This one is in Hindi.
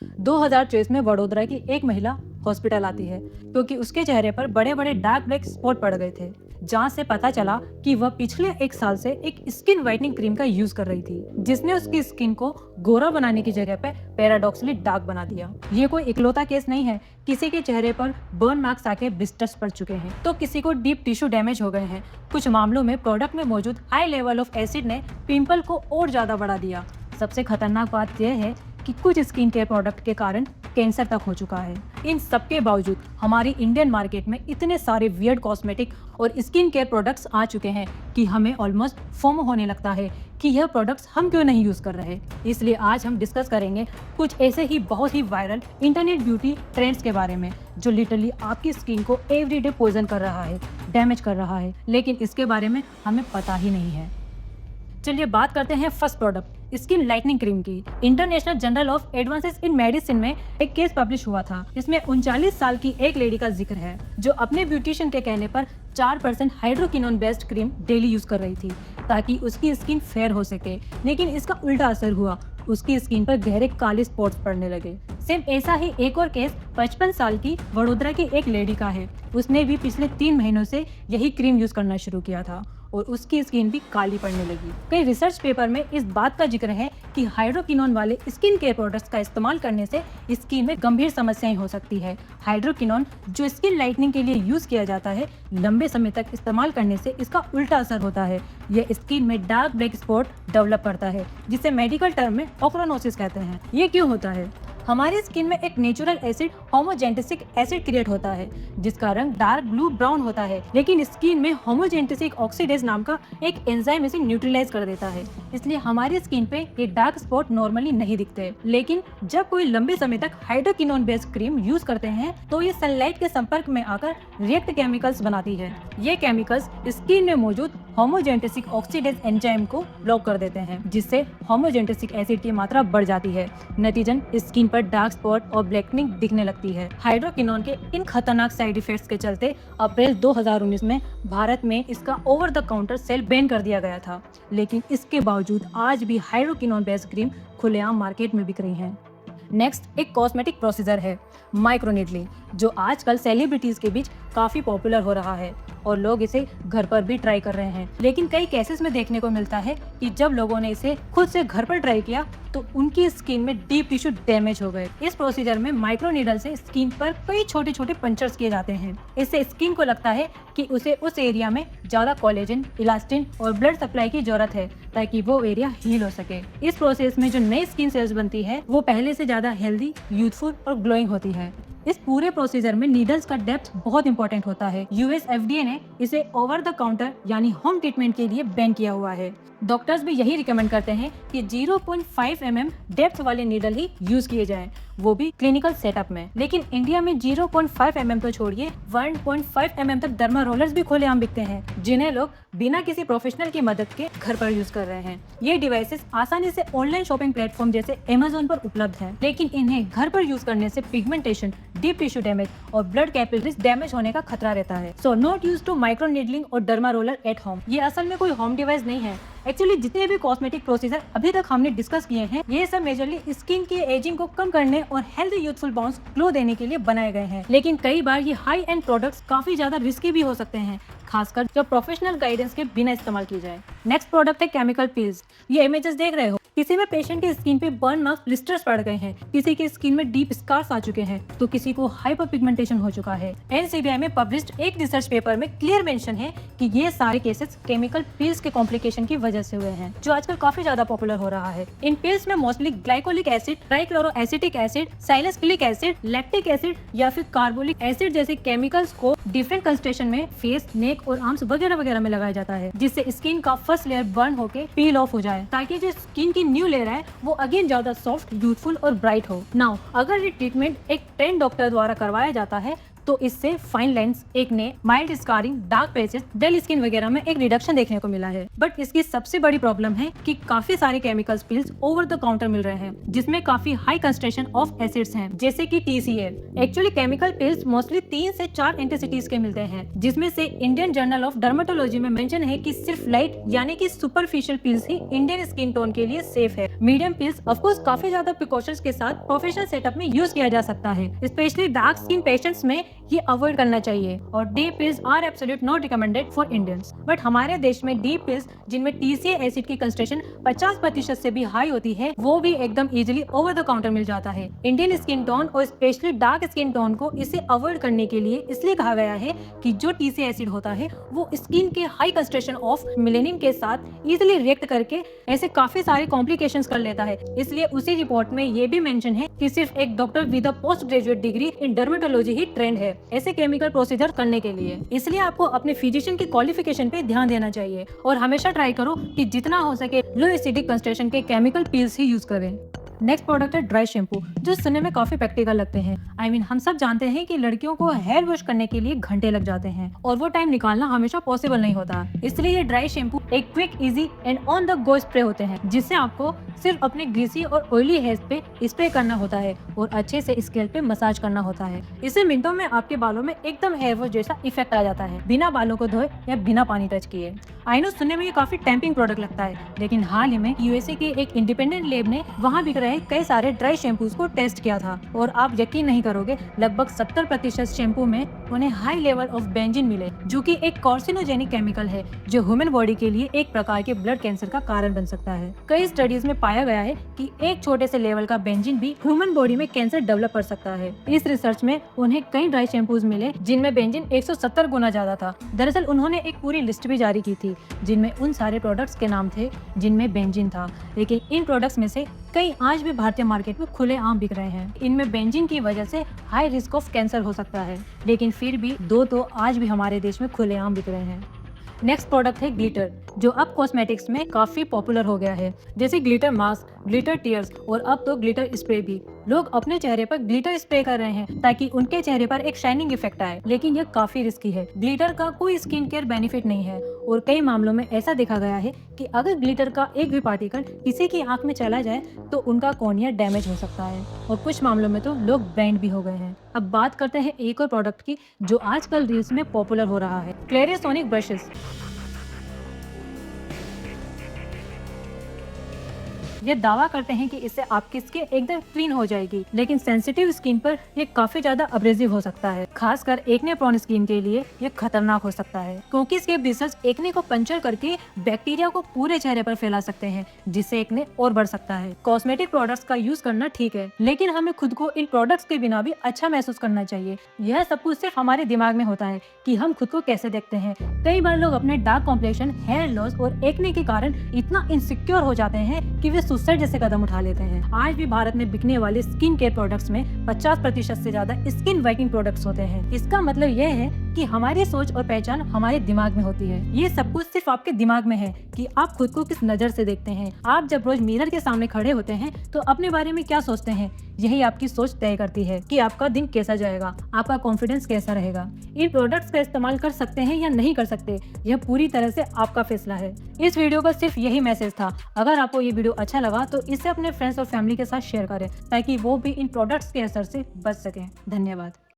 2023 में वडोदरा की एक महिला हॉस्पिटल आती है क्योंकि उसके चेहरे पर बड़े बड़े डार्क ब्लैक स्पॉट पड़ गए थे। जांच से पता चला कि वह पिछले एक साल से एक स्किन वाइटनिंग क्रीम का यूज कर रही थी, जिसने उसकी स्किन को गोरा बनाने की जगह पे पैराडॉक्सली डार्क बना दिया। ये कोई इकलौता केस नहीं है। किसी के चेहरे पर बर्न मार्क्स आके ब्लिस्टर्स पड़ चुके हैं, तो किसी को डीप टिश्यू डैमेज हो गए हैं। कुछ मामलों में प्रोडक्ट में मौजूद हाई लेवल ऑफ एसिड ने पिंपल को और ज्यादा बढ़ा दिया। सबसे खतरनाक बात यह है कि कुछ स्किन केयर प्रोडक्ट के कारण कैंसर तक हो चुका है। इन सब के बावजूद हमारी इंडियन मार्केट में इतने सारे वियर्ड कॉस्मेटिक और स्किन केयर प्रोडक्ट्स आ चुके हैं कि हमें ऑलमोस्ट फोमो होने लगता है कि यह प्रोडक्ट्स हम क्यों नहीं यूज कर रहे। इसलिए आज हम डिस्कस करेंगे कुछ ऐसे ही बहुत ही वायरल इंटरनेट ब्यूटी ट्रेंड्स के बारे में, जो लिटरली आपकी स्किन को एवरीडे पॉइजन कर रहा है, डैमेज कर रहा है, लेकिन इसके बारे में हमें पता ही नहीं है। चलिए बात करते हैं first product, skin lightening cream की। International Journal of Advances in Medicine में एक केस पब्लिश हुआ था। इसमें 39 साल की एक लेडी का जिक्र है जो अपने ब्यूटिशियन के कहने पर 4% hydroquinone based cream daily use कर रही थी ताकि उसकी स्किन फेयर हो सके, लेकिन इसका उल्टा असर हुआ। उसकी स्किन पर गहरे काले स्पॉट्स पड़ने लगे। सेम ऐसा ही एक और केस 55 साल की वडोदरा की एक लेडी का है। उसने भी पिछले 3 महीनों से यही क्रीम यूज करना शुरू किया था और उसकी स्किन भी काली पड़ने लगी। कई रिसर्च पेपर में इस बात का जिक्र है कि हाइड्रोकिनोन वाले स्किन केयर प्रोडक्ट्स का इस्तेमाल करने से स्किन में गंभीर समस्याएं हो सकती है। हाइड्रोकिनोन जो स्किन लाइटनिंग के लिए यूज किया जाता है, लंबे समय तक इस्तेमाल करने से इसका उल्टा असर होता है। यह स्किन में डार्क ब्लैक स्पॉट डेवलप करता है, जिसे मेडिकल टर्म में ऑक्रोनोसिस कहते हैं। ये क्यों होता है? हमारी स्किन में एक नेचुरल एसिड होमोजेंटिसिक एसिड क्रिएट होता है जिसका रंग डार्क ब्लू ब्राउन होता है, लेकिन स्किन में होमोजेंटिसिक ऑक्सीडेज नाम का एक एंजाइम इसे न्यूट्रलाइज कर देता है। इसलिए हमारी स्किन पे ये डार्क स्पॉट नॉर्मली नहीं दिखते। लेकिन जब कोई लंबे समय तक हाइड्रोकिनोन बेस्ड क्रीम यूज करते हैं तो ये सनलाइट के संपर्क में आकर रिएक्ट केमिकल्स बनाती है। ये केमिकल्स स्किन में मौजूद होमोजेंटिसिक ऑक्सीडेज एंजाइम को ब्लॉक कर देते हैं, जिससे होमोजेंटिसिक एसिड की मात्रा बढ़ जाती है। नतीजन स्किन पर डार्क स्पॉट और ब्लैकनिंग दिखने लगती है। हाइड्रोकिनोन के इन खतरनाक साइड इफेक्ट्स के चलते अप्रैल 2019 में भारत में इसका over the counter sale ban कर दिया गया था, लेकिन इसके बावजूद आज भी हाइड्रोकिनोन बेस्ड क्रीम खुलेआम मार्केट में बिक रही हैं। नेक्स्ट एक कॉस्मेटिक प्रोसीजर है माइक्रोनीडलिंग, जो आजकल सेलिब्रिटीज के बीच काफी पॉपुलर हो रहा है और लोग इसे घर पर भी ट्राई कर रहे हैं। लेकिन कई केसेस में देखने को मिलता है कि जब लोगों ने इसे खुद से घर पर ट्राई किया तो उनकी स्किन में डीप टिश्यू डैमेज हो गए। इस प्रोसीजर में माइक्रो नीडल से स्किन पर कई छोटे छोटे पंचर्स किए जाते हैं। इससे स्किन को लगता है कि उसे उस एरिया में ज्यादा कोलेजन, इलास्टिन और ब्लड सप्लाई की जरूरत है ताकि वो एरिया हील हो सके। इस प्रोसेस में जो नई स्किन सेल्स बनती है वो पहले से ज्यादा हेल्दी, यूथफुल और ग्लोइंग होती है। इस पूरे प्रोसीजर में नीडल्स का डेप्थ बहुत इंपॉर्टेंट होता है। यूएस एफडीए ने इसे ओवर द काउंटर यानी होम ट्रीटमेंट के लिए बैन किया हुआ है। डॉक्टर्स भी यही रिकमेंड करते हैं कि 0.5 mm डेप्थ वाले नीडल ही यूज किए जाएं, वो भी क्लिनिकल सेटअप में। लेकिन इंडिया में 0.5 mm तो छोड़िए 1.5 mm तक डर्मा रोलर्स भी खुलेआम बिकते हैं, जिन्हें लोग बिना किसी प्रोफेशनल की मदद के घर पर यूज कर रहे हैं। ये डिवाइसेस आसानी से ऑनलाइन शॉपिंग प्लेटफॉर्म जैसे Amazon पर उपलब्ध हैं, लेकिन इन्हें घर पर यूज करने से पिगमेंटेशन, डीप टिश्यू डैमेज और ब्लड कैपिलरीज डैमेज होने का खतरा रहता है। So not use to micro needling और डर्मा रोलर एट होम। ये असल में कोई होम डिवाइस नहीं है। एक्चुअली जितने भी कॉस्मेटिक प्रोसीजर अभी तक हमने डिस्कस किए हैं, ये सब मेजरली स्किन की एजिंग को कम करने और हेल्दी यूथफुल बाउंस ग्लो देने के लिए बनाए गए हैं। लेकिन कई बार ये हाई एंड प्रोडक्ट्स काफी ज्यादा रिस्की भी हो सकते हैं, खासकर जब प्रोफेशनल गाइडेंस के बिना इस्तेमाल की जाए। नेक्स्ट प्रोडक्ट है केमिकल पील्स। ये इमेजेस देख रहे हो, किसी में पेशेंट की स्किन पे बर्न मार्क्स, ब्लिस्टर्स पड़ गए हैं, किसी की स्किन में डीप स्कार्स आ चुके हैं, तो किसी को हाइपर पिगमेंटेशन हो चुका है। एनसीबीआई में पब्लिश्ड एक रिसर्च पेपर में क्लियर मेंशन है कि ये सारे केसेस केमिकल पील्स के कॉम्प्लिकेशन की वजह से हुए हैं, जो आजकल काफी ज्यादा पॉपुलर हो रहा है। इन पील्स में mostly glycolic acid, trichloroacetic acid, salicylic acid, lactic acid या फिर कार्बोलिक एसिड जैसे केमिकल्स को डिफरेंट कंसंट्रेशन में फेस, नेक और आर्म्स वगैरह वगैरह में लगाया जाता है, जिससे स्किन का फर्स्ट लेयर बर्न होके पील ऑफ हो जाए, ताकि जो स्किन की न्यू लेयर है वो अगेन ज्यादा सॉफ्ट, यूथफुल और ब्राइट हो। नाउ अगर ये ट्रीटमेंट एक ट्रेंड डॉक्टर द्वारा करवाया जाता है तो इससे fine lines, acne, mild scarring, dark patches, dull skin वगैरह में एक रिडक्शन देखने को मिला है। बट इसकी सबसे बड़ी प्रॉब्लम है कि काफी सारे chemicals peels over the counter मिल रहे हैं जिसमें काफी हाई कंसंट्रेशन ऑफ एसिड्स हैं, जैसे कि TCA। Actually chemical pills mostly 3 से 4 एंटीसिटीज के मिलते हैं, जिसमें से इंडियन जर्नल ऑफ डर्मेटोलॉजी में मेंशन है कि सिर्फ लाइट यानी कि सुपरफिशियल पिल्स ही इंडियन स्किन टोन के लिए सेफ है। मीडियम पिल्स ऑफ कोर्स काफी ज्यादा प्रिकॉशंस के साथ प्रोफेशनल सेटअप में यूज किया जा सकता है, स्पेशली डार्क स्किन पेशेंट्स में ये अवॉइड करना चाहिए। और deep peels are absolute not recommended for Indians. But हमारे देश में डी पिल्स जिनमें TCA एसिड की कंसंट्रेशन 50% से भी हाई होती है, वो भी एकदम इजीली ओवर द काउंटर मिल जाता है। इंडियन स्किन टोन और स्पेशली डार्क स्किन टोन को इसे अवॉइड करने के लिए इसलिए कहा गया है कि जो TCA एसिड होता है वो स्किन के हाई कंसंट्रेशन ऑफ मेलेनिन के साथ इजीली रिएक्ट करके ऐसे काफी सारे कॉम्प्लिकेशंस कर लेता है। इसलिए उसी रिपोर्ट में ये भी मेंशन है कि सिर्फ एक doctor with a post graduate degree in dermatology he trend है ऐसे केमिकल प्रोसीजर करने के लिए। इसलिए आपको अपने फिजिशियन की क्वालिफिकेशन पे ध्यान देना चाहिए और हमेशा ट्राई करो कि जितना हो सके लो एसिडिक कंसंट्रेशन के केमिकल पिल्स ही यूज करें। नेक्स्ट प्रोडक्ट है ड्राई शैम्पू, जो सुनने में काफी प्रैक्टिकल लगते हैं। हम सब जानते हैं कि लड़कियों को हेयर वॉश करने के लिए घंटे लग जाते हैं और वो टाइम निकालना हमेशा पॉसिबल नहीं होता। इसलिए ये ड्राई शैम्पू एक quick, easy and on the go spray होते हैं, जिससे आपको सिर्फ अपने ग्रीसी और ऑयली हेयर पे स्प्रे करना होता है और अच्छे से स्कैल पे मसाज करना होता है। इससे मिनटों में आपके बालों में एकदम हेयर वॉश जैसा इफेक्ट आ जाता है, बिना बालों को धोए या बिना पानी टच किए। आई नो सुनने में ये काफी टेम्पिंग प्रोडक्ट लगता है, लेकिन हाल ही में USA के एक इंडिपेंडेंट लैब ने वहाँ बिक रहे कई सारे ड्राई शैम्पूज को टेस्ट किया था और आप यकीन नहीं करोगे, लगभग 70% शैम्पू में उन्हें हाई लेवल ऑफ बेंजीन मिले, जो कि एक कार्सिनोजेनिक केमिकल है जो ह्यूमन बॉडी के लिए एक प्रकार के ब्लड कैंसर का कारण बन सकता है। कई स्टडीज में पाया गया है कि एक छोटे से लेवल का बेंजीन भी ह्यूमन बॉडी में कैंसर डेवलप कर सकता है। इस रिसर्च में उन्हें कई ड्राई शैम्पूज मिले जिनमें बेंजीन 170 गुना ज्यादा था। दरअसल उन्होंने एक पूरी लिस्ट भी जारी की थी जिनमें उन सारे प्रोडक्ट्स के नाम थे जिनमें बेंजीन था, लेकिन इन प्रोडक्ट्स में से कई आज भी भारतीय मार्केट में खुलेआम बिक रहे हैं। इनमें बेंजीन की वजह से हाई रिस्क ऑफ कैंसर हो सकता है, लेकिन फिर भी दो तो आज भी हमारे देश में खुलेआम बिक रहे हैं। नेक्स्ट प्रोडक्ट है ग्लिटर, जो अब कॉस्मेटिक्स में काफी पॉपुलर हो गया है, जैसे ग्लिटर मास्क, ग्लिटर टीयर्स और अब तो ग्लिटर स्प्रे भी। लोग अपने चेहरे पर ग्लिटर स्प्रे कर रहे हैं ताकि उनके चेहरे पर एक शाइनिंग इफेक्ट आए, लेकिन यह काफी रिस्की है। ग्लिटर का कोई स्किन केयर बेनिफिट नहीं है और कई मामलों में ऐसा देखा गया है कि अगर ग्लिटर का एक भी पार्टिकल किसी की आंख में चला जाए तो उनका कॉर्निया डैमेज हो सकता है और कुछ मामलों में तो लोग ब्लाइंड भी हो गए हैं। अब बात करते हैं एक और प्रोडक्ट की जो आजकल रील्स में पॉपुलर हो रहा है, क्लेरियोसोनिक ब्रशेस। ये दावा करते हैं कि इससे आपकी स्किन एकदम क्लीन हो जाएगी, लेकिन सेंसिटिव स्किन पर ये काफी ज्यादा अब्रेसिव हो सकता है। खासकर एक्ने प्रोन स्किन के लिए ये खतरनाक हो सकता है, क्योंकि इसके ब्रिसल्स एक्ने को पंचर करके बैक्टीरिया को पूरे चेहरे पर फैला सकते हैं, जिससे एक्ने और बढ़ सकता है। कॉस्मेटिक प्रोडक्ट्स का यूज करना ठीक है, लेकिन हमें खुद को इन प्रोडक्ट्स के बिना भी अच्छा महसूस करना चाहिए। यह सब कुछ सिर्फ हमारे दिमाग में होता है कि हम खुद को कैसे देखते हैं। कई बार लोग अपने डार्क कॉम्प्लेक्शन, हेयर लॉस और एक्ने के कारण इतना इनसिक्योर हो जाते हैं कि वे सुसाइड जैसे कदम उठा लेते हैं। आज भी भारत में बिकने वाले स्किन केयर प्रोडक्ट्स में 50% से ज्यादा स्किन वाइटनिंग प्रोडक्ट्स होते हैं। इसका मतलब यह है कि हमारी सोच और पहचान हमारे दिमाग में होती है। ये सब कुछ सिर्फ आपके दिमाग में है कि आप खुद को किस नजर से देखते हैं। आप जब रोज मिरर के सामने खड़े होते हैं तो अपने बारे में क्या सोचते हैं, यही आपकी सोच तय करती है कि आपका दिन कैसा जाएगा, आपका कॉन्फिडेंस कैसा रहेगा। इन प्रोडक्ट्स का इस्तेमाल कर सकते हैं या नहीं कर सकते, यह पूरी तरह से आपका फैसला है। इस वीडियो का सिर्फ यही मैसेज था। अगर आपको ये वीडियो अच्छा लगा तो इसे अपने फ्रेंड्स और फैमिली के साथ शेयर करें ताकि वो भी इन प्रोडक्ट्स के असर से बच सकें। धन्यवाद।